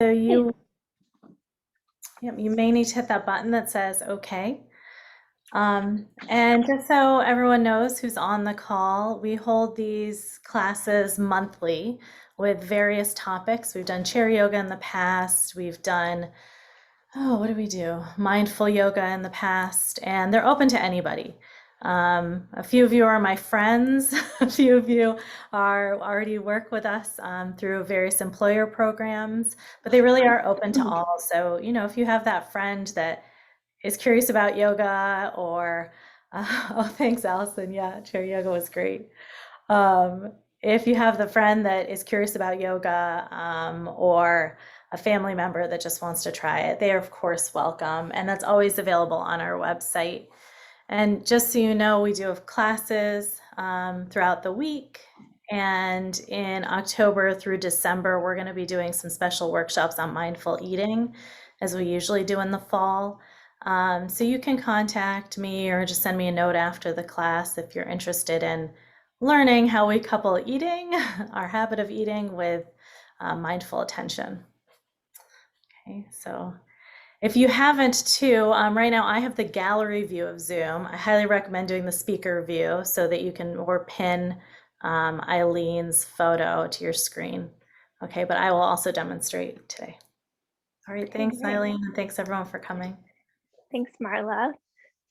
So Hey. you may need to hit that button that says OK. And just so everyone knows who's on the call, we hold these classes monthly with various topics. We've done chair yoga in the past. We've done, what do we do? Mindful yoga in the past, and they're open to anybody. A few of you are my friends. A few of you are already work with us through various employer programs, but they really are open to all. So, if you have that friend that is curious about yoga or, oh, thanks, Allison. Yeah, chair yoga was great. If you have the friend that is curious about yoga or a family member that just wants to try it, they are, of course, welcome. And that's always available on our website. And just so you know, we do have classes throughout the week. And in October through December, we're going to be doing some special workshops on mindful eating, as we usually do in the fall. So you can contact me or just send me a note after the class if you're interested in learning how we couple eating, our habit of eating, with mindful attention. Okay, so if you haven't too, right now I have the gallery view of Zoom. I highly recommend doing the speaker view so that you can or pin Eileen's photo to your screen. Okay, but I will also demonstrate today. All right, Okay, thanks, great. Eileen, and thanks everyone for coming. Thanks, Marla.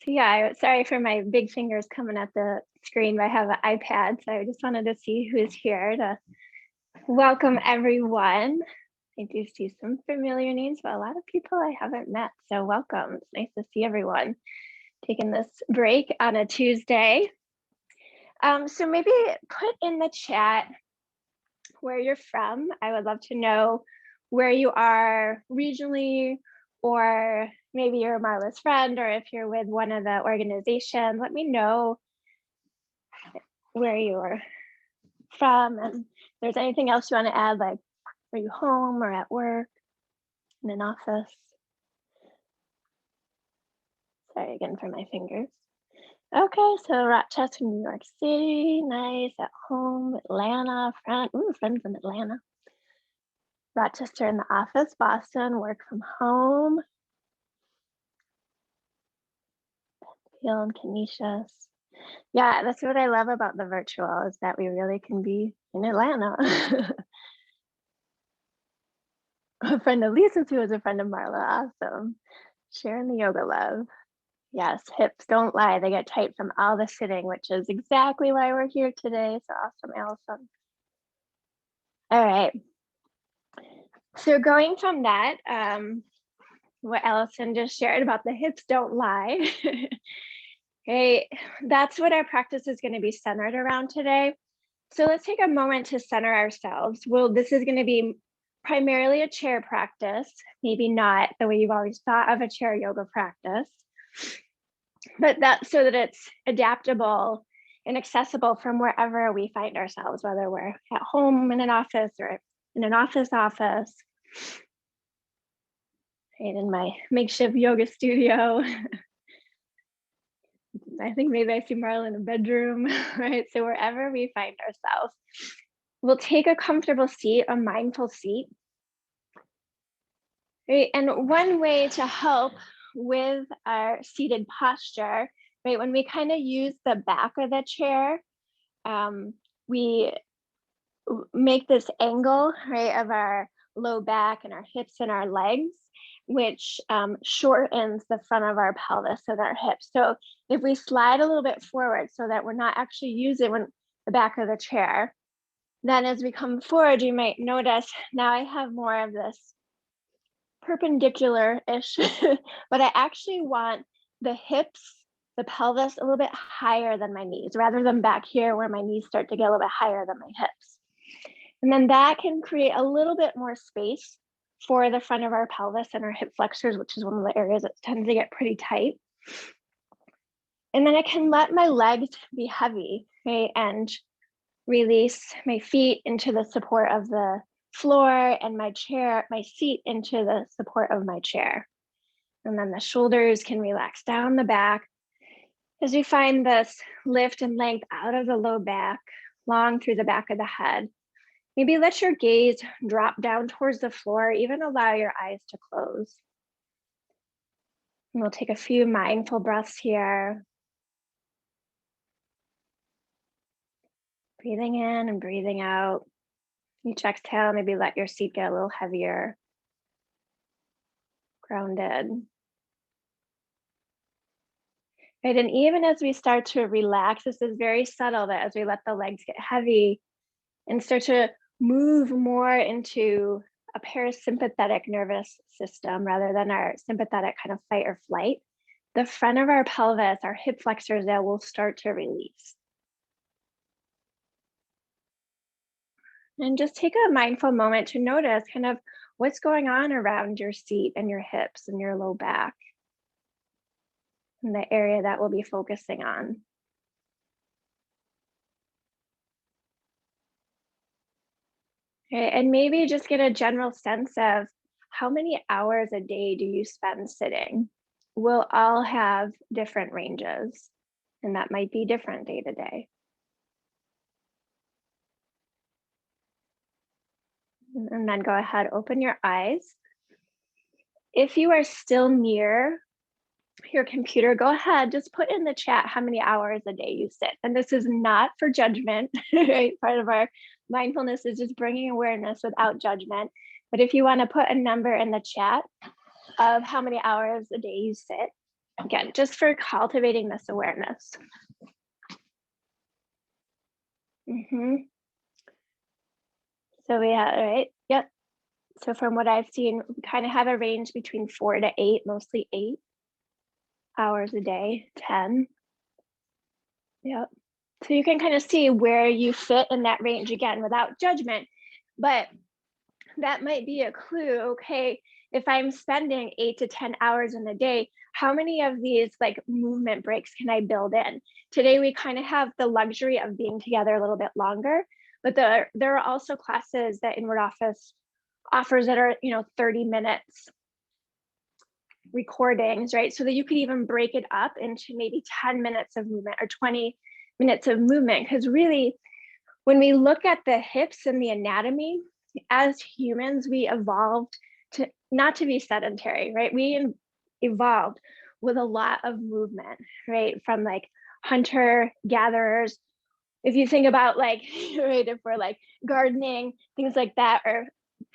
So yeah, sorry for my big fingers coming at the screen, but I have an iPad, so I just wanted to see who's here to welcome everyone. I do see some familiar names, but a lot of people I haven't met, so welcome. It's nice to see everyone taking this break on a Tuesday. So maybe put in the chat where you're from. I would love to know where you are regionally, or maybe you're Marla's friend, or if you're with one of the organizations, let me know where you are from. And if there's anything else you want to add, like, are you home or at work, in an office? Sorry again for my fingers. Okay, so Rochester, New York City, nice. At home, Atlanta, friends in Atlanta. Rochester in the office, Boston, work from home. Feeling Canisius. Yeah, that's what I love about the virtual, is that we really can be in Atlanta. A friend of Lisa's, who is a friend of Marla. Awesome. Sharing the yoga love. Yes, hips don't lie. They get tight from all the sitting, which is exactly why we're here today. So awesome, Allison. All right. So going from that, what Allison just shared about the hips don't lie. Okay, that's what our practice is going to be centered around today. So let's take a moment to center ourselves. Well, this is going to be primarily a chair practice, maybe not the way you've always thought of a chair yoga practice, but that's so that it's adaptable and accessible from wherever we find ourselves, whether we're at home in an office or in an office, right, in my makeshift yoga studio. I think maybe I see Marla in a bedroom, right? So wherever we find ourselves, we'll take a comfortable seat, a mindful seat. Right? And one way to help with our seated posture, right, when we kind of use the back of the chair, we make this angle, right, of our low back and our hips and our legs, which shortens the front of our pelvis and our hips. So if we slide a little bit forward so that we're not actually using the back of the chair, then as we come forward, you might notice now I have more of this perpendicular-ish, but I actually want the hips, the pelvis a little bit higher than my knees, rather than back here where my knees start to get a little bit higher than my hips. And then that can create a little bit more space for the front of our pelvis and our hip flexors, which is one of the areas that tends to get pretty tight. And then I can let my legs be heavy, right? And release my feet into the support of the floor and my seat into the support of my chair. And then the shoulders can relax down the back as we find this lift and length out of the low back, long through the back of the head. Maybe let your gaze drop down towards the floor, even allow your eyes to close. And we'll take a few mindful breaths here. Breathing in and breathing out. Each exhale, maybe let your seat get a little heavier, grounded. Right, and even as we start to relax, this is very subtle that as we let the legs get heavy and start to move more into a parasympathetic nervous system rather than our sympathetic kind of fight or flight, the front of our pelvis, our hip flexors there will start to release. And just take a mindful moment to notice kind of what's going on around your seat and your hips and your low back and the area that we'll be focusing on. Okay, and maybe just get a general sense of how many hours a day do you spend sitting? We'll all have different ranges, and that might be different day to day. And then go ahead, open your eyes. If you are still near your computer, go ahead, just put in the chat how many hours a day you sit. And this is not for judgment, right? Part of our mindfulness is just bringing awareness without judgment. But if you want to put a number in the chat of how many hours a day you sit, again, just for cultivating this awareness. So we have, right? Yep. So from what I've seen, we kind of have a range between 4 to 8, mostly 8 hours a day, 10. Yep. So you can kind of see where you fit in that range again without judgment. But that might be a clue. Okay, if I'm spending 8 to 10 hours in a day, how many of these like movement breaks can I build in? Today, we kind of have the luxury of being together a little bit longer, but there are also classes that Inward Office offers that are, 30 minutes recordings, right? So that you could even break it up into maybe 10 minutes of movement or 20 minutes of movement. Because really, when we look at the hips and the anatomy, as humans, we evolved to not to be sedentary, right? We evolved with a lot of movement, right? From like hunter gatherers. If you think about like, right, if we're like gardening, things like that, or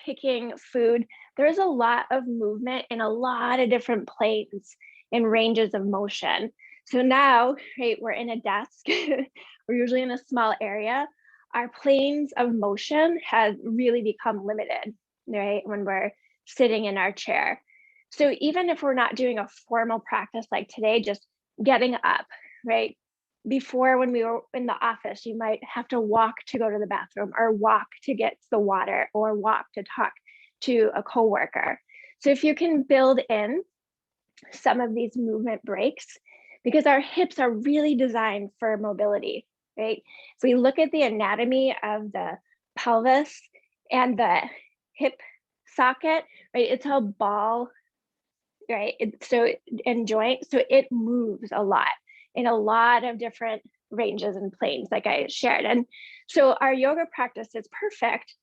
picking food, there's a lot of movement in a lot of different planes and ranges of motion. So now, right, we're in a desk, we're usually in a small area. Our planes of motion have really become limited, right, when we're sitting in our chair. So even if we're not doing a formal practice like today, just getting up, right? Before, when we were in the office, you might have to walk to go to the bathroom or walk to get the water or walk to talk to a coworker. So if you can build in some of these movement breaks, because our hips are really designed for mobility, right? If we look at the anatomy of the pelvis and the hip socket, right, it's a ball, right? And joint, so it moves a lot in a lot of different ranges and planes, like I shared. And so our yoga practice is perfect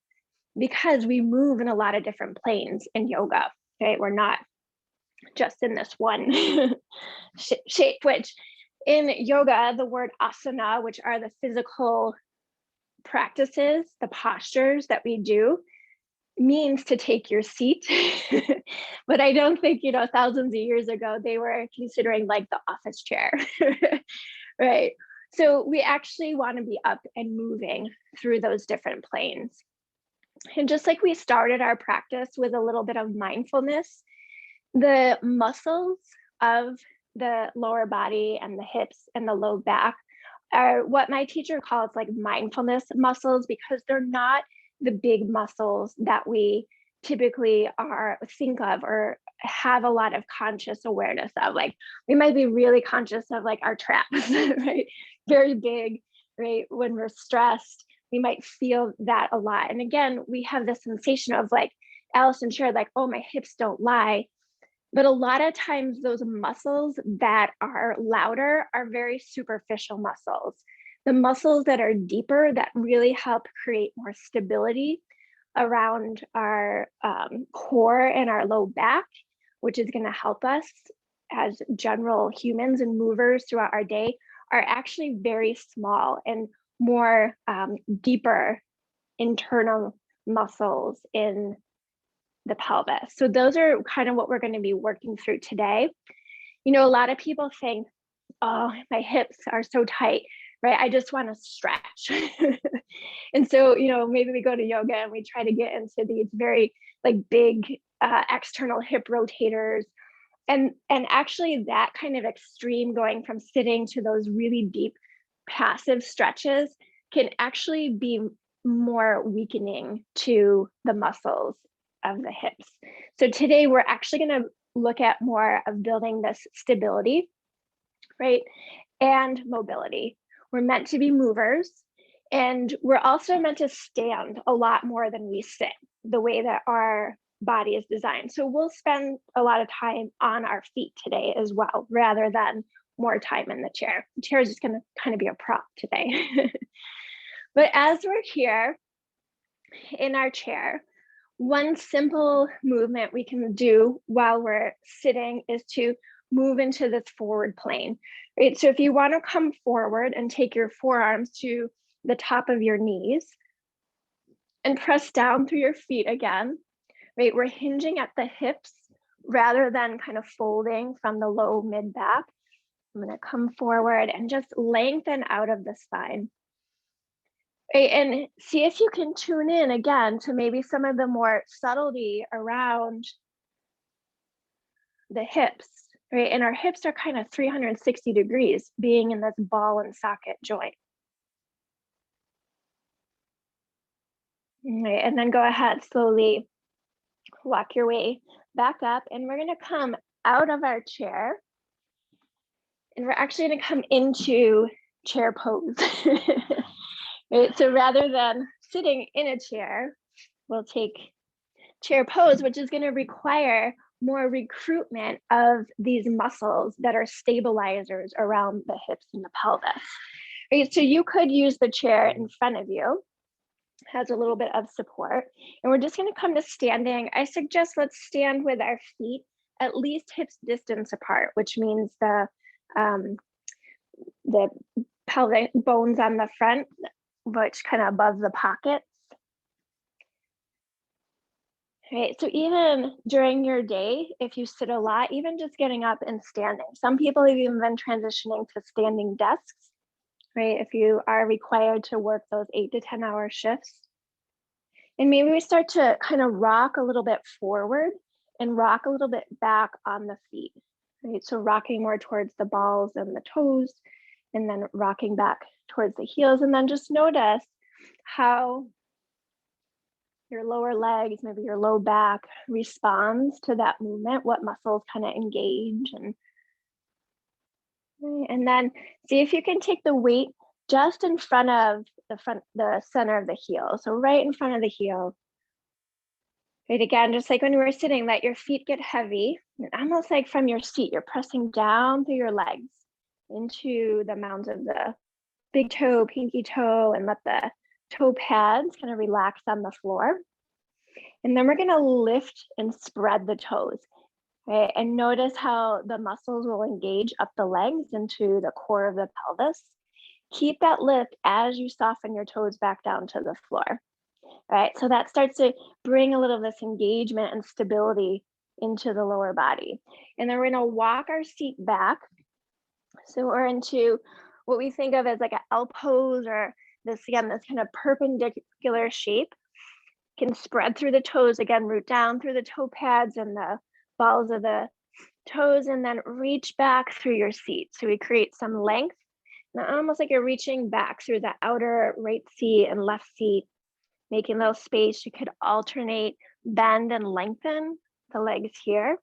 because we move in a lot of different planes in yoga, right? We're not just in this one shape, which in yoga, the word asana, which are the physical practices, the postures that we do, means to take your seat. But I don't think, thousands of years ago, they were considering like the office chair, right? So we actually want to be up and moving through those different planes. And just like we started our practice with a little bit of mindfulness, the muscles of the lower body and the hips and the low back are what my teacher calls like mindfulness muscles, because they're not the big muscles that we typically think of or have a lot of conscious awareness of. Like we might be really conscious of like our traps, right? Very big, right? When we're stressed, we might feel that a lot. And again, we have this sensation of like Allison shared, like, oh, my hips don't lie. But a lot of times those muscles that are louder are very superficial muscles. the muscles that are deeper that really help create more stability around our core and our low back, which is going to help us as general humans and movers throughout our day, are actually very small and more deeper internal muscles in the pelvis. So those are kind of what we're going to be working through today. You know, a lot of people think, oh, my hips are so tight, right? I just want to stretch. And so, you know, maybe we go to yoga and we try to get into these very like big external hip rotators. And actually that kind of extreme going from sitting to those really deep passive stretches can actually be more weakening to the muscles of the hips. So today we're actually going to look at more of building this stability, right? And mobility. We're meant to be movers, and we're also meant to stand a lot more than we sit, the way that our body is designed. So we'll spend a lot of time on our feet today as well, rather than more time in the chair. The chair is just going to kind of be a prop today. But as we're here in our chair, one simple movement we can do while we're sitting is to move into this forward plane, right? So if you want to come forward and take your forearms to the top of your knees and press down through your feet again, right? We're hinging at the hips rather than kind of folding from the low mid back. I'm going to come forward and just lengthen out of the spine. Right, and see if you can tune in again to maybe some of the more subtlety around the hips, right? And our hips are kind of 360 degrees being in this ball and socket joint. Right, and then go ahead, slowly walk your way back up, and we're gonna come out of our chair, and we're actually gonna come into chair pose. Right, so rather than sitting in a chair, we'll take chair pose, which is gonna require more recruitment of these muscles that are stabilizers around the hips and the pelvis. Right, so you could use the chair in front of you, has a little bit of support, and we're just going to come to standing. I suggest let's stand with our feet at least hips distance apart, which means the pelvic bones on the front, which kind of above the pockets. Right, so even during your day, if you sit a lot, even just getting up and standing. Some people have even been transitioning to standing desks, right? If you are required to work those 8 to 10 hour shifts. And maybe we start to kind of rock a little bit forward and rock a little bit back on the feet, right? So rocking more towards the balls and the toes, and then rocking back towards the heels. And then just notice how your lower legs, maybe your low back responds to that movement, what muscles kind of engage. And then see if you can take the weight just in front of the center of the heel. So right in front of the heel. Right, again, just like when we were sitting, let your feet get heavy, and almost like from your seat, you're pressing down through your legs into the mounds of the big toe, pinky toe, and let the toe pads kind of relax on the floor. And then we're going to lift and spread the toes, right? And notice how the muscles will engage up the legs into the core of the pelvis. Keep that lift as you soften your toes back down to the floor, right? So that starts to bring a little of this engagement and stability into the lower body. And then we're going to walk our seat back. So we're into what we think of as like an L pose, or this, again, this kind of perpendicular shape. Can spread through the toes, again, root down through the toe pads and the balls of the toes, and then reach back through your seat. So we create some length, now almost like you're reaching back through the outer right seat and left seat, making a little space. You could alternate, bend and lengthen the legs here.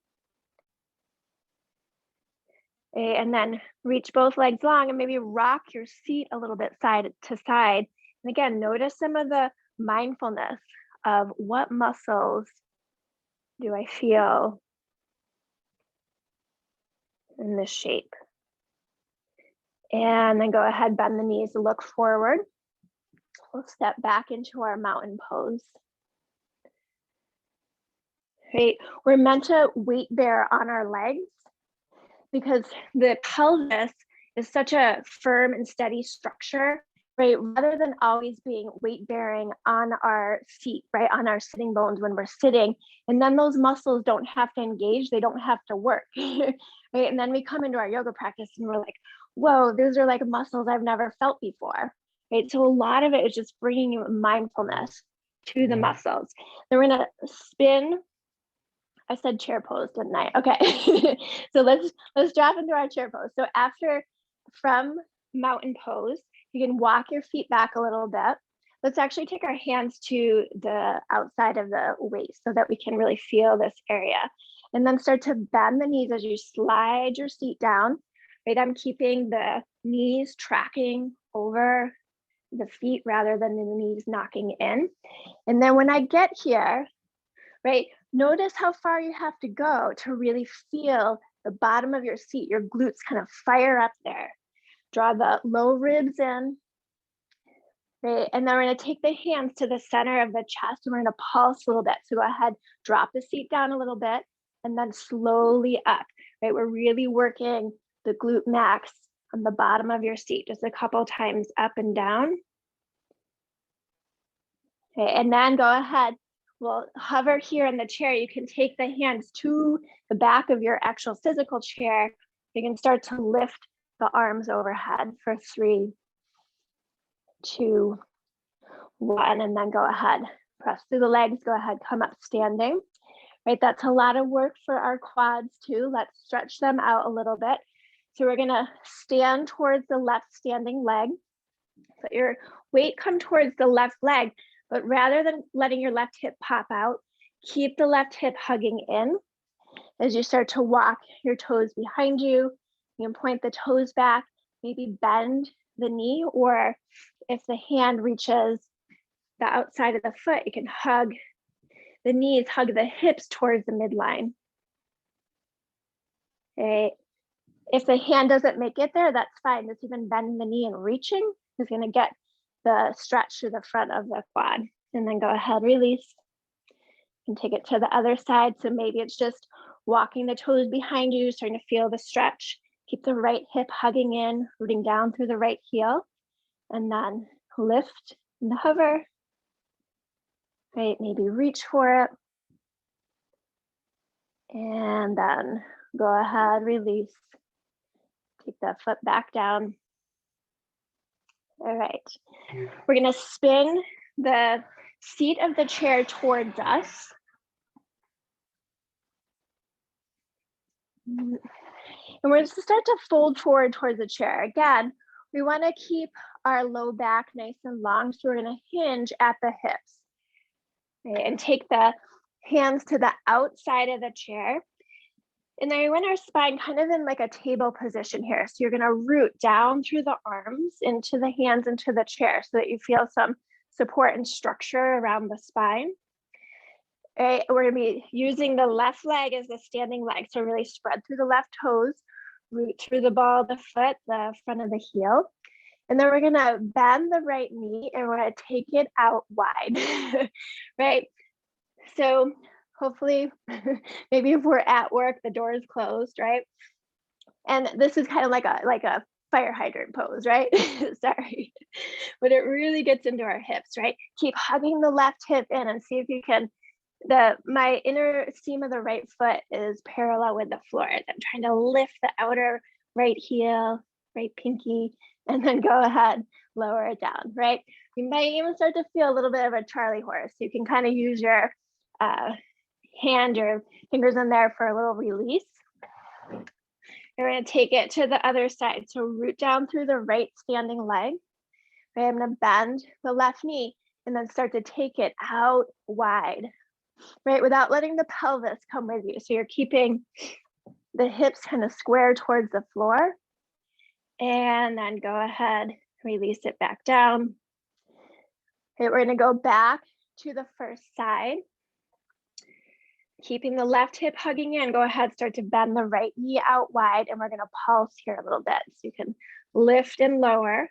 And then reach both legs long and maybe rock your seat a little bit side to side. And again, notice some of the mindfulness of what muscles do I feel in this shape. And then go ahead, bend the knees, look forward. We'll step back into our mountain pose. Right, we're meant to weight bear on our legs because the pelvis is such a firm and steady structure, right? Rather than always being weight bearing on our feet, right? On our sitting bones when we're sitting. And then those muscles don't have to engage, they don't have to work, right? And then we come into our yoga practice and we're like, whoa, those are like muscles I've never felt before, right? So a lot of it is just bringing mindfulness to the muscles. Then we're gonna spin. I said chair pose, didn't I? Okay. So let's drop into our chair pose. So from mountain pose, you can walk your feet back a little bit. Let's actually take our hands to the outside of the waist so that we can really feel this area. And then start to bend the knees as you slide your seat down, right? I'm keeping the knees tracking over the feet rather than the knees knocking in. And then when I get here, right, notice how far you have to go to really feel the bottom of your seat, your glutes kind of fire up there. Draw the low ribs in, right? And then we're gonna take the hands to the center of the chest and we're gonna pulse a little bit. So go ahead, drop the seat down a little bit and then slowly up, right? We're really working the glute max on the bottom of your seat, just a couple times up and down. Okay, and then go ahead, we'll hover here in the chair. You can take the hands to the back of your actual physical chair. You can start to lift the arms overhead for 3, 2, 1, and then go ahead, press through the legs, go ahead, come up standing, right? That's a lot of work for our quads too. Let's stretch them out a little bit. So we're gonna stand towards the left standing leg. Let your weight come towards the left leg, but rather than letting your left hip pop out, keep the left hip hugging in. As you start to walk your toes behind you, you can point the toes back, maybe bend the knee, or if the hand reaches the outside of the foot, you can hug the knees, hug the hips towards the midline. Okay. If the hand doesn't make it there, that's fine. Just even bending the knee and reaching is going to get the stretch to the front of the quad. And then go ahead, release, and take it to the other side. So maybe it's just walking the toes behind you, starting to feel the stretch. Keep the right hip hugging in, rooting down through the right heel, and then lift and hover. Right, maybe reach for it. And then go ahead, release. Take that foot back down. All right, we're gonna spin the seat of the chair towards us. And we're going to start to fold forward towards the chair. Again, we want to keep our low back nice and long, so we're going to hinge at the hips. Okay, and take the hands to the outside of the chair. And then we want our spine kind of in like a table position here. So you're going to root down through the arms into the hands into the chair so that you feel some support and structure around the spine. Right, we're going to be using the left leg as the standing leg. So really spread through the left toes, root through the ball of the foot, the front of the heel. And then we're going to bend the right knee and we're going to take it out wide, right? So hopefully, maybe if we're at work, the door is closed, right? And this is kind of like a fire hydrant pose, right? Sorry, but it really gets into our hips, right? Keep hugging the left hip in and see if you can. My inner seam of the right foot is parallel with the floor. I'm trying to lift the outer right heel, right pinky, and then go ahead, lower it down, right? You might even start to feel a little bit of a Charlie horse. You can kind of use your hand or fingers in there for a little release. You're going to take it to the other side. So root down through the right standing leg. Right, I'm going to bend the left knee and then start to take it out wide, right? Without letting the pelvis come with you. So you're keeping the hips kind of square towards the floor. And then go ahead, release it back down. Okay, we're going to go back to the first side. Keeping the left hip hugging in, go ahead, start to bend the right knee out wide, and we're gonna pulse here a little bit. So you can lift and lower,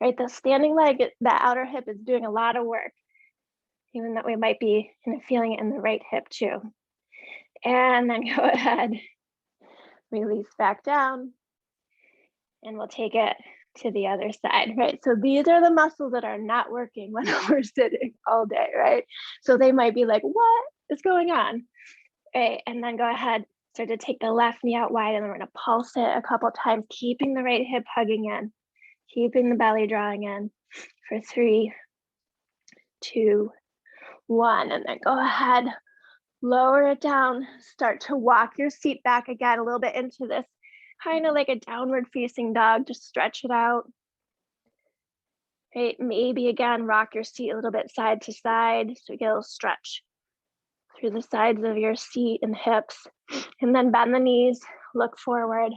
right? The standing leg, the outer hip is doing a lot of work, even though we might be feeling it in the right hip too. And then go ahead, release back down, and we'll take it to the other side, right? So these are the muscles that are not working when we're sitting all day, right? So they might be like, what is going on? Right, and then go ahead, start to take the left knee out wide, and we're gonna pulse it a couple times, keeping the right hip hugging in, keeping the belly drawing in for 3, 2, 1, and then go ahead, lower it down, start to walk your seat back again a little bit into this kind of like a downward facing dog. Just stretch it out. Right, maybe again, rock your seat a little bit side to side so you get a little stretch through the sides of your seat and hips, and then bend the knees, look forward,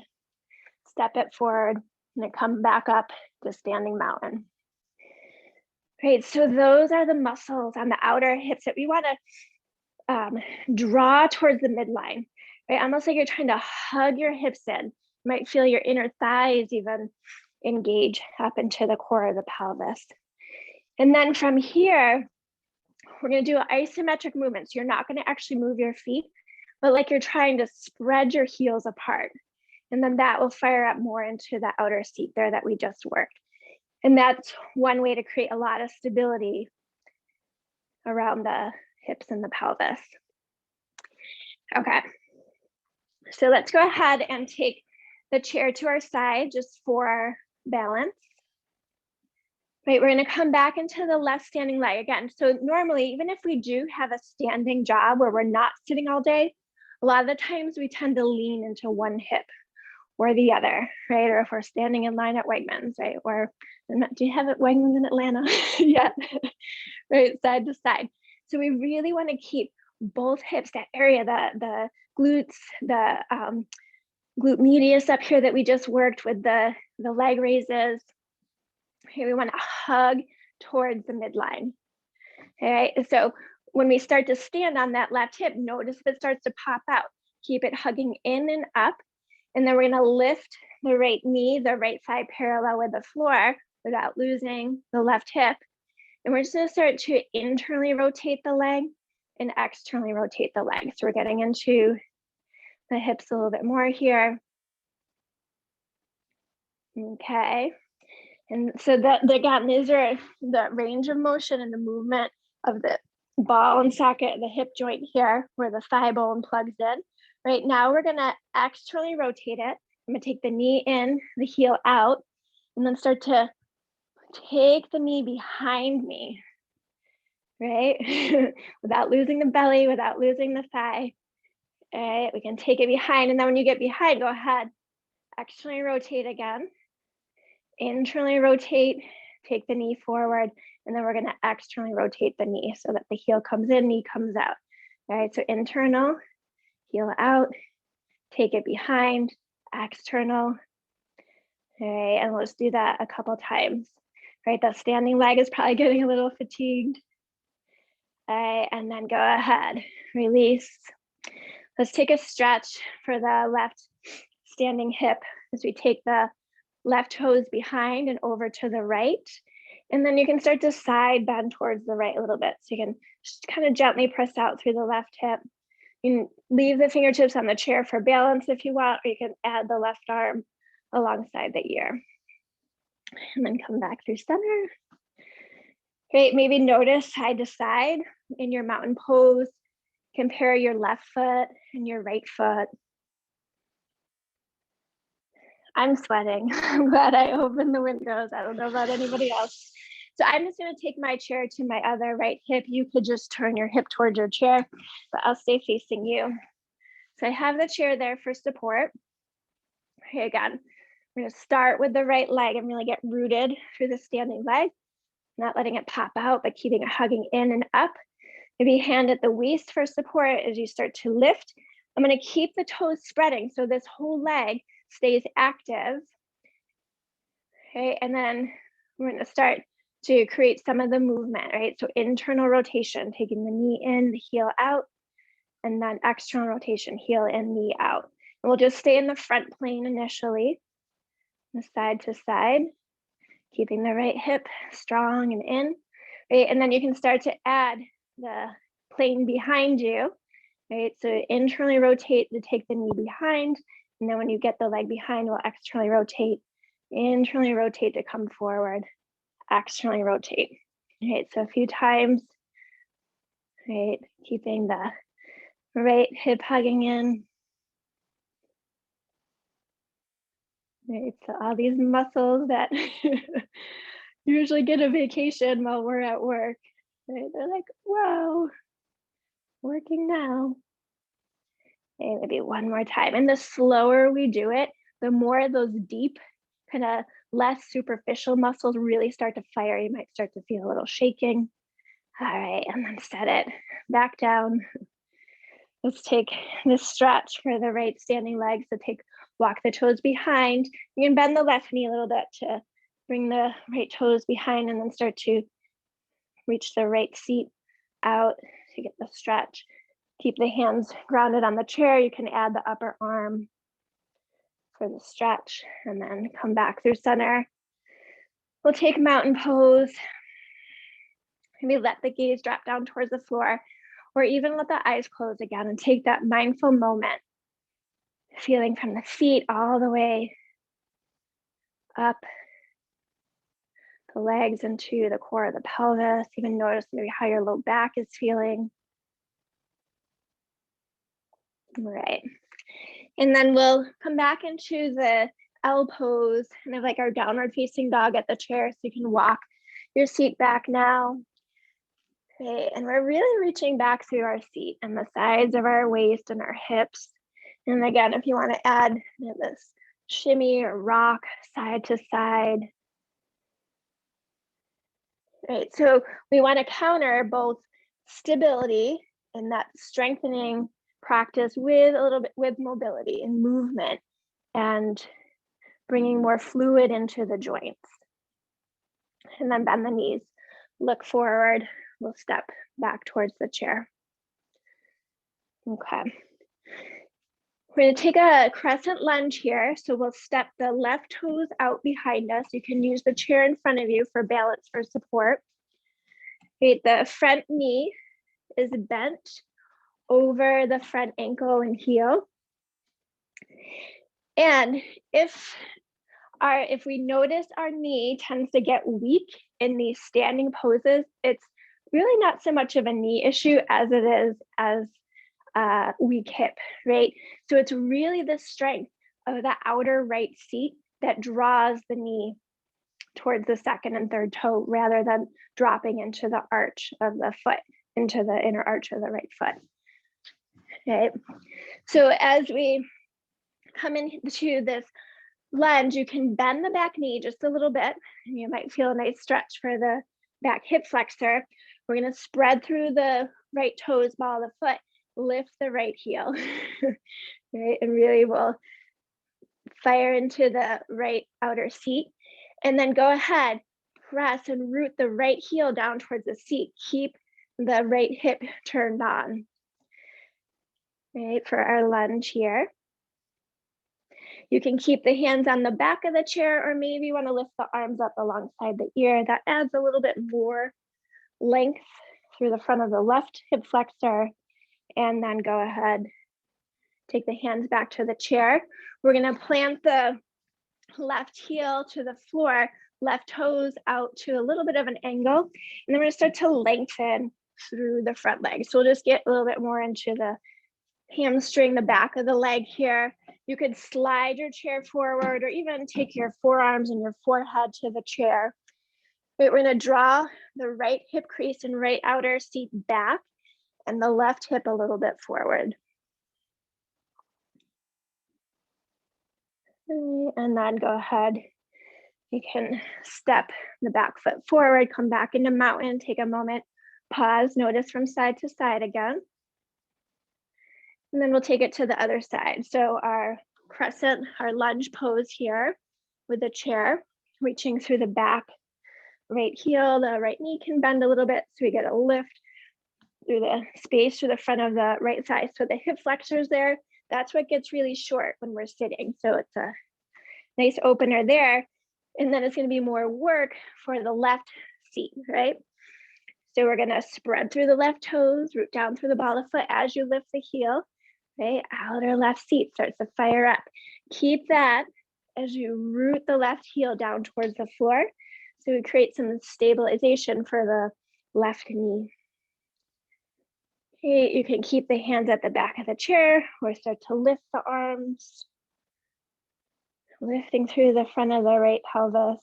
step it forward, and then come back up to standing mountain. Great, so those are the muscles on the outer hips that we want to draw towards the midline, right? Almost like you're trying to hug your hips in. You might feel your inner thighs even engage up into the core of the pelvis. And then from here, we're going to do an isometric movement. So you're not going to actually move your feet, but like you're trying to spread your heels apart. And then that will fire up more into the outer seat there that we just worked. And that's one way to create a lot of stability around the hips and the pelvis. Okay, so let's go ahead and take the chair to our side just for balance. Right, we're gonna come back into the left standing leg again. So normally, even if we do have a standing job where we're not sitting all day, a lot of the times we tend to lean into one hip or the other, right? Or if we're standing in line at Wegmans, right? Or do you have it Wegmans in Atlanta? Yeah, right, side to side. So we really wanna keep both hips, that area, the glutes, the glute medius up here that we just worked with the leg raises. Okay, we want to hug towards the midline. All right, so when we start to stand on that left hip, notice if it starts to pop out. Keep it hugging in and up. And then we're going to lift the right knee, the right thigh parallel with the floor without losing the left hip. And we're just going to start to internally rotate the leg and externally rotate the leg. So we're getting into the hips a little bit more here. Okay. And so that, again, these are the range of motion and the movement of the ball and socket, the hip joint here, where the thigh bone plugs in. Right now, we're gonna externally rotate it. I'm gonna take the knee in, the heel out, and then start to take the knee behind me, right? Without losing the belly, without losing the thigh. All right, we can take it behind, and then when you get behind, go ahead, externally rotate again. Internally rotate, take the knee forward, and then we're going to externally rotate the knee so that the heel comes in, knee comes out. All right, so internal, heel out, take it behind, external. All right, and let's do that a couple times. All right, that standing leg is probably getting a little fatigued. All right, and then go ahead, release. Let's take a stretch for the left standing hip as we take the left toes behind and over to the right. And then you can start to side bend towards the right a little bit. So you can just kind of gently press out through the left hip. You can leave the fingertips on the chair for balance if you want, or you can add the left arm alongside the ear. And then come back through center. Great, maybe notice side to side in your mountain pose. Compare your left foot and your right foot. I'm sweating. I'm glad I opened the windows. I don't know about anybody else. So I'm just going to take my chair to my other right hip. You could just turn your hip towards your chair, but I'll stay facing you. So I have the chair there for support. Okay, again, we're going to start with the right leg and really get rooted through the standing leg, not letting it pop out, but keeping it hugging in and up. Maybe hand at the waist for support as you start to lift. I'm going to keep the toes spreading so this whole leg stays active. Okay, and then we're going to start to create some of the movement, right? So internal rotation, taking the knee in, the heel out, and then external rotation, heel in, knee out. And we'll just stay in the front plane initially, the side to side, keeping the right hip strong and in, right? And then you can start to add the plane behind you, right? So internally rotate to take the knee behind, and then when you get the leg behind, we'll externally rotate, internally rotate to come forward, externally rotate. Right, so a few times, right? Keeping the right hip hugging in. Right, so all these muscles that usually get a vacation while we're at work, right? They're like, whoa, working now. Okay, maybe one more time. And the slower we do it, the more those deep, kind of less superficial muscles really start to fire. You might start to feel a little shaking. All right, and then set it back down. Let's take this stretch for the right standing leg. So walk the toes behind. You can bend the left knee a little bit to bring the right toes behind and then start to reach the right seat out to get the stretch. Keep the hands grounded on the chair. You can add the upper arm for the stretch and then come back through center. We'll take mountain pose. Maybe let the gaze drop down towards the floor, or even let the eyes close again and take that mindful moment, feeling from the feet all the way up the legs into the core of the pelvis. Even notice maybe how your low back is feeling. All right. And then we'll come back into the L pose, kind of like our downward facing dog at the chair. So you can walk your seat back now. Okay, and we're really reaching back through our seat and the sides of our waist and our hips. And again, if you want to add this shimmy or rock side to side. Right, so we want to counter both stability and that strengthening practice with a little bit with mobility and movement and bringing more fluid into the joints. And then bend the knees, look forward. We'll step back towards the chair. Okay. We're going to take a crescent lunge here. So we'll step the left toes out behind us. You can use the chair in front of you for balance, for support. Okay, the front knee is bent over the front ankle and heel. And if we notice our knee tends to get weak in these standing poses, it's really not so much of a knee issue as it is as a weak hip, right? So it's really the strength of the outer right seat that draws the knee towards the second and third toe rather than dropping into the arch of the foot, into the inner arch of the right foot. Okay, so as we come into this lunge, you can bend the back knee just a little bit, and you might feel a nice stretch for the back hip flexor. We're going to spread through the right toes, ball of the foot, lift the right heel, right? And really will fire into the right outer seat. And then go ahead, press and root the right heel down towards the seat. Keep the right hip turned on, right? For our lunge here. You can keep the hands on the back of the chair, or maybe you want to lift the arms up alongside the ear. That adds a little bit more length through the front of the left hip flexor. And then go ahead, take the hands back to the chair. We're going to plant the left heel to the floor, left toes out to a little bit of an angle. And then we're going to start to lengthen through the front leg. So we'll just get a little bit more into the hamstring, the back of the leg here. You could slide your chair forward or even take your forearms and your forehead to the chair. We're going to draw the right hip crease and right outer seat back and the left hip a little bit forward. And then go ahead. You can step the back foot forward, come back into mountain, take a moment, pause, notice from side to side again. And then we'll take it to the other side. So our crescent, our lunge pose here with the chair, reaching through the back, right heel, the right knee can bend a little bit so we get a lift through the space through the front of the right thigh. So the hip flexors there, that's what gets really short when we're sitting. So it's a nice opener there. And then it's going to be more work for the left seat, right? So we're going to spread through the left toes, root down through the ball of foot as you lift the heel, right? Outer left seat starts to fire up. Keep that as you root the left heel down towards the floor. So we create some stabilization for the left knee. Okay, you can keep the hands at the back of the chair or start to lift the arms. Lifting through the front of the right pelvis.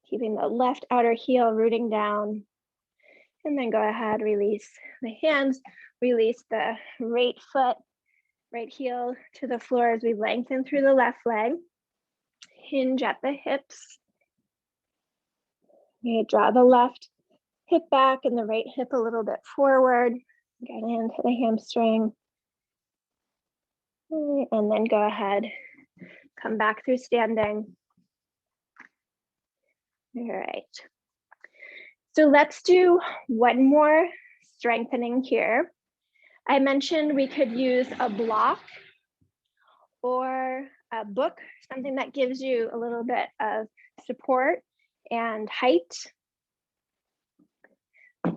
Keeping the left outer heel rooting down. And then go ahead, release the hands, release the right foot, right heel to the floor as we lengthen through the left leg. Hinge at the hips. Okay, draw the left hip back and the right hip a little bit forward. Get into the hamstring. And then go ahead, come back through standing. All right. So let's do one more strengthening here. I mentioned we could use a block or a book, something that gives you a little bit of support and height.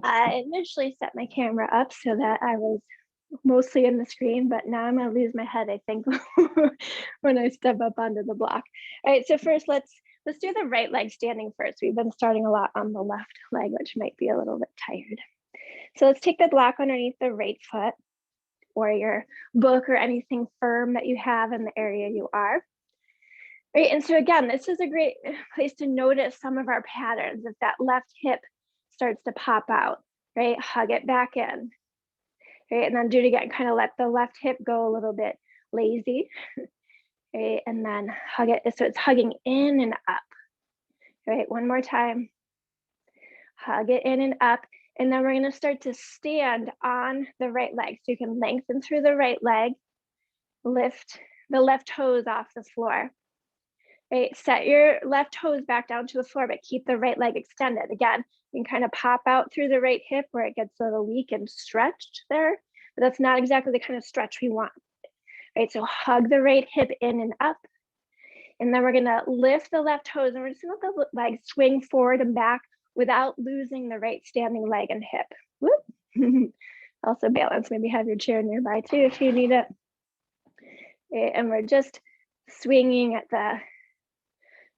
I initially set my camera up so that I was mostly in the screen, but now I'm gonna lose my head, I think, when I step up onto the block. All right, so first let's do the right leg standing first. We've been starting a lot on the left leg, which might be a little bit tired. So let's take the block underneath the right foot or your book or anything firm that you have in the area you are. Right, and so again, this is a great place to notice some of our patterns. If that left hip starts to pop out, right, hug it back in. Right, and then do it again, kind of let the left hip go a little bit lazy, right, and then hug it, so it's hugging in and up, right, one more time, hug it in and up, and then we're going to start to stand on the right leg, so you can lengthen through the right leg, lift the left toes off the floor, right, set your left toes back down to the floor, but keep the right leg extended. Again, you can kind of pop out through the right hip where it gets a little weak and stretched there, but that's not exactly the kind of stretch we want, right? So hug the right hip in and up, and then we're gonna lift the left toes, and we're just gonna let the leg swing forward and back without losing the right standing leg and hip. Whoop. Also balance, maybe have your chair nearby too if you need it. Okay, and we're just swinging at the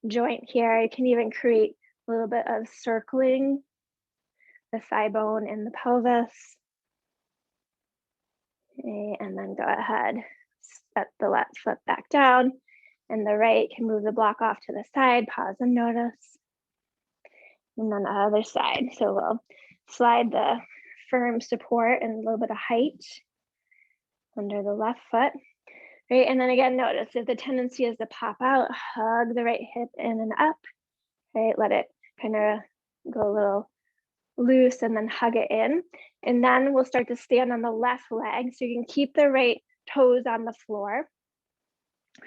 joint here. You can even create a little bit of circling the thigh bone in the pelvis. Okay, and then go ahead, set the left foot back down, and the right can move the block off to the side, pause and notice. And then the other side. So we'll slide the firm support and a little bit of height under the left foot. Right, and then again, notice if the tendency is to pop out, hug the right hip in and up, right? Let it kind of go a little loose and then hug it in. And then we'll start to stand on the left leg. So you can keep the right toes on the floor.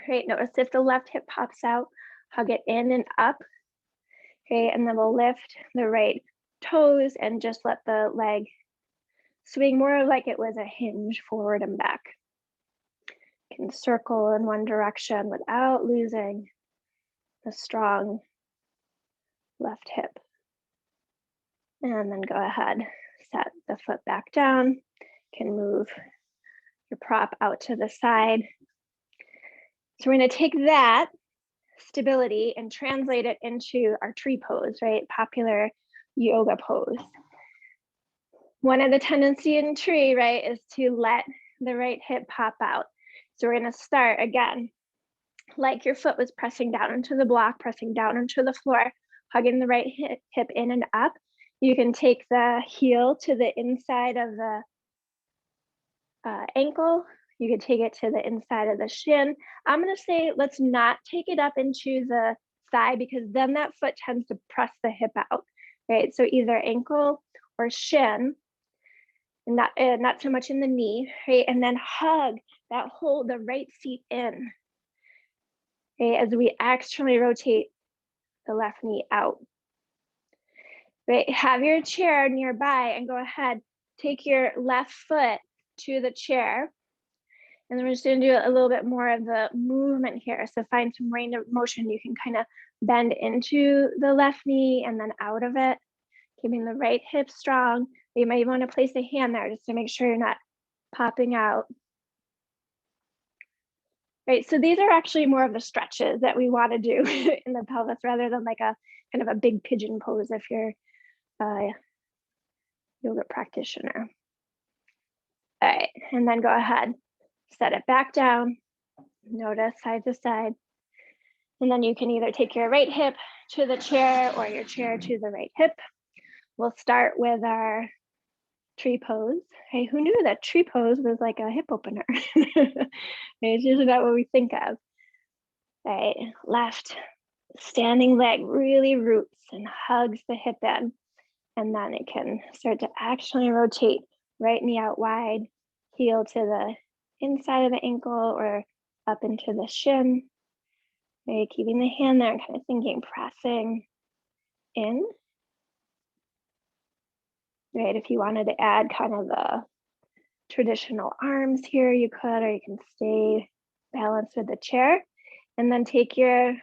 Right, notice if the left hip pops out, hug it in and up. Okay, and then we'll lift the right toes and just let the leg swing more like it was a hinge forward and back. Can circle in one direction without losing the strong left hip. And then go ahead, set the foot back down. Can move your prop out to the side. So we're going to take that stability and translate it into our tree pose, right? Popular yoga pose. One of the tendency in tree, right, is to let the right hip pop out. So we're going to start again, like your foot was pressing down into the block, pressing down into the floor, hugging the right hip in and up. You can take the heel to the inside of the ankle. You can take it to the inside of the shin. I'm going to say let's not take it up into the thigh because then that foot tends to press the hip out, right? So either ankle or shin, and not so much in the knee, right? And then hug that hold the right seat in, okay, as we externally rotate the left knee out. right? Have your chair nearby and go ahead, take your left foot to the chair. And then we're just gonna do a little bit more of the movement here. So find some range of motion. You can kind of bend into the left knee and then out of it, keeping the right hip strong. You might even want to place a hand there just to make sure you're not popping out. Right, so these are actually more of the stretches that we want to do in the pelvis rather than like a kind of a big pigeon pose if you're a yoga practitioner. All right, and then go ahead, set it back down, notice side to side. And then you can either take your right hip to the chair or your chair to the right hip. We'll start with our tree pose. Hey, who knew that tree pose was like a hip opener? It's usually not what we think of. Right, left standing leg really roots and hugs the hip in. And then it can start to actually rotate right knee out wide, heel to the inside of the ankle or up into the shin. Right, keeping the hand there and kind of thinking, pressing in. Right, if you wanted to add kind of the traditional arms here, you could, or you can stay balanced with the chair. And then take your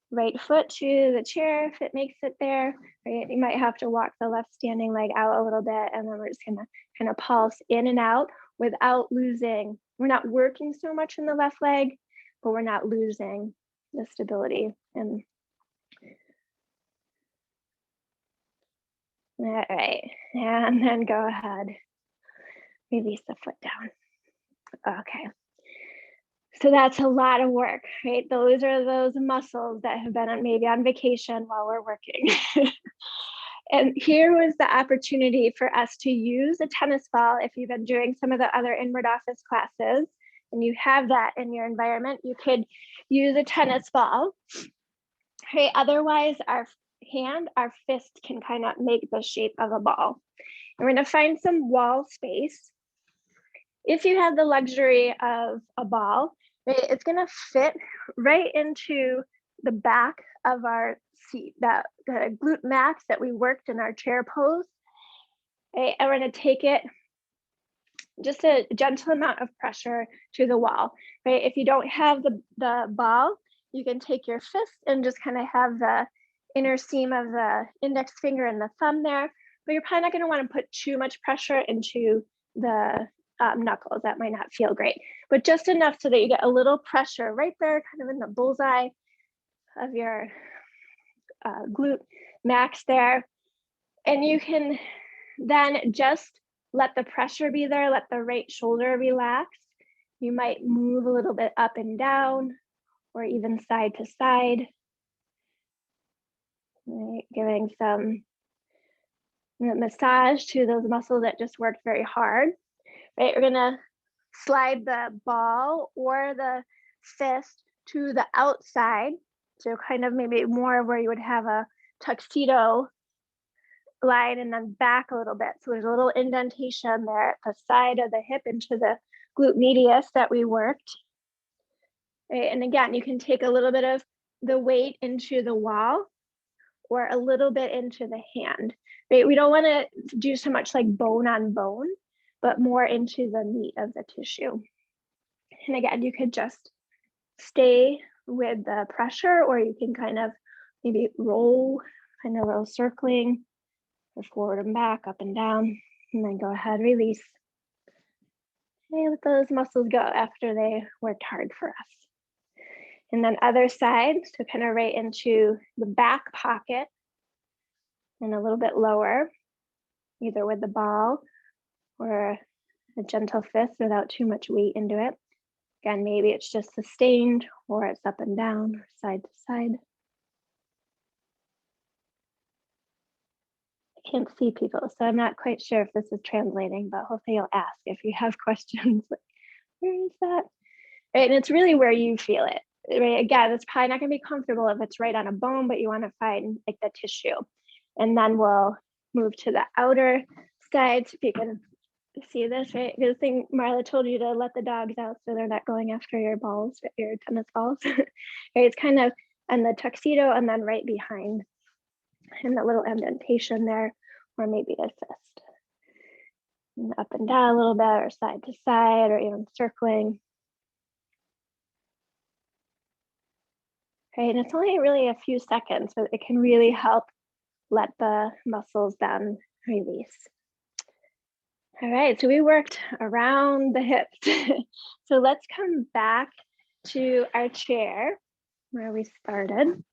right foot to the chair if it makes it there. Right, you might have to walk the left standing leg out a little bit, and then we're just gonna kind of pulse in and out without losing. We're not working so much in the left leg, but we're not losing the stability. And all right, and then go ahead, release the foot down. Okay. So that's a lot of work, right? Those are those muscles that have been maybe on vacation while we're working. And here was the opportunity for us to use a tennis ball. If you've been doing some of the other inward office classes and you have that in your environment, you could use a tennis ball. Okay, otherwise our hand, our fist can kind of make the shape of a ball. And we're gonna find some wall space. If you have the luxury of a ball, right, it's gonna fit right into the back of our seat, that the glute max that we worked in our chair pose. Okay, and we're gonna take it just a gentle amount of pressure to the wall. Right, if you don't have the ball, you can take your fist and just kind of have the inner seam of the index finger and the thumb there, but you're probably not gonna wanna put too much pressure into the knuckles. That might not feel great, but just enough so that you get a little pressure right there, kind of in the bullseye of your glute max there. And you can then just let the pressure be there, let the right shoulder relax. You might move a little bit up and down or even side to side. Right, giving some massage to those muscles that just worked very hard. Right, we're gonna slide the ball or the fist to the outside. So kind of maybe more where you would have a tuxedo line and then back a little bit. So there's a little indentation there at the side of the hip into the glute medius that we worked. Right, and again, you can take a little bit of the weight into the wall or a little bit into the hand. Right, we don't want to do so much like bone on bone, but more into the meat of the tissue. And again, you could just stay with the pressure, or you can kind of maybe roll, kind of a little circling, or forward and back, up and down, and then go ahead, release. And let those muscles go after they worked hard for us. And then other side, so kind of right into the back pocket and a little bit lower, either with the ball or a gentle fist without too much weight into it. Again, maybe it's just sustained or it's up and down or side to side. I can't see people, so I'm not quite sure if this is translating, but hopefully you'll ask if you have questions. Like, where is that? Right, and it's really where you feel it. Right, again, it's probably not gonna be comfortable if it's right on a bone, but you wanna find like the tissue. And then we'll move to the outer side, so if you can see this, right? Good thing Marla told you to let the dogs out so they're not going after your balls, your tennis balls. Right, it's kind of on the tuxedo and then right behind and the little indentation there, or maybe a fist. And up and down a little bit, or side to side, or even circling. Right, and it's only really a few seconds, but it can really help let the muscles then release. All right, so we worked around the hips. So let's come back to our chair where we started.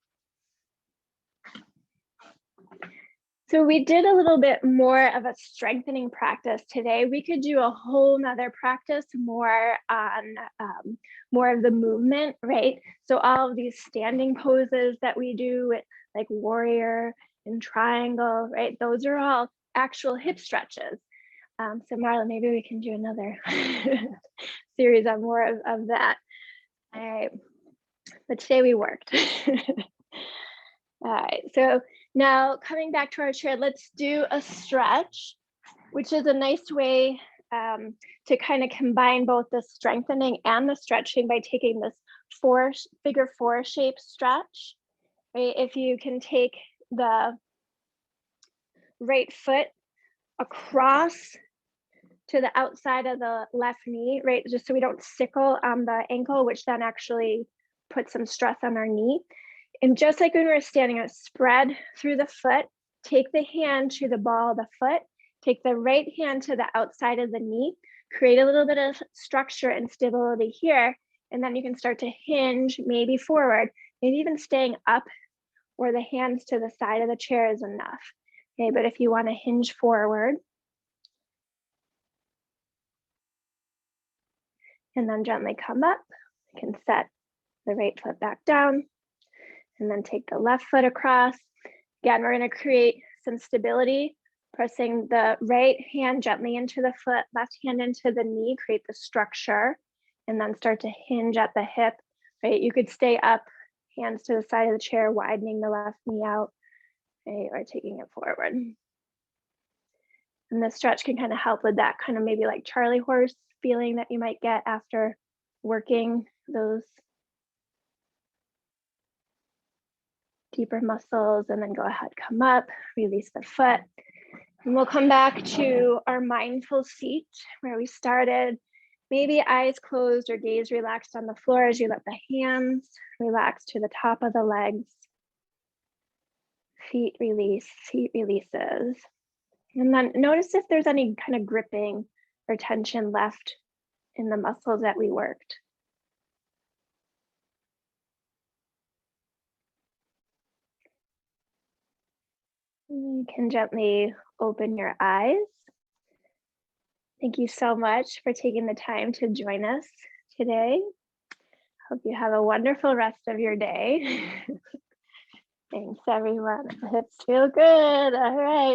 So we did a little bit more of a strengthening practice today. We could do a whole nother practice more on more of the movement, right? So all of these standing poses that we do, like warrior and triangle, right? Those are all actual hip stretches. So Marla, maybe we can do another series on more of that. All right, but today we worked. All right, so now coming back to our chair, let's do a stretch, which is a nice way to kind of combine both the strengthening and the stretching by taking this figure four shape stretch. Right? If you can take the right foot across to the outside of the left knee, right? Just so we don't sickle on the ankle, which then actually puts some stress on our knee. And just like when we were standing up, spread through the foot, take the hand to the ball of the foot, take the right hand to the outside of the knee, create a little bit of structure and stability here. And then you can start to hinge, maybe forward, maybe even staying up or the hands to the side of the chair is enough. Okay, but if you want to hinge forward, and then gently come up, you can set the right foot back down, and then take the left foot across. Again, we're going to create some stability, pressing the right hand gently into the foot, left hand into the knee, create the structure, and then start to hinge at the hip, right? You could stay up, hands to the side of the chair, widening the left knee out, right? Or taking it forward. And this stretch can kind of help with that kind of maybe like Charlie horse feeling that you might get after working those deeper muscles. And then go ahead, come up, release the foot. And we'll come back to our mindful seat where we started. Maybe eyes closed or gaze relaxed on the floor as you let the hands relax to the top of the legs. Feet release, feet releases. And then notice if there's any kind of gripping or tension left in the muscles that we worked. You can gently open your eyes. Thank you so much for taking the time to join us today. Hope you have a wonderful rest of your day. Thanks, everyone. The hips feel good. All right.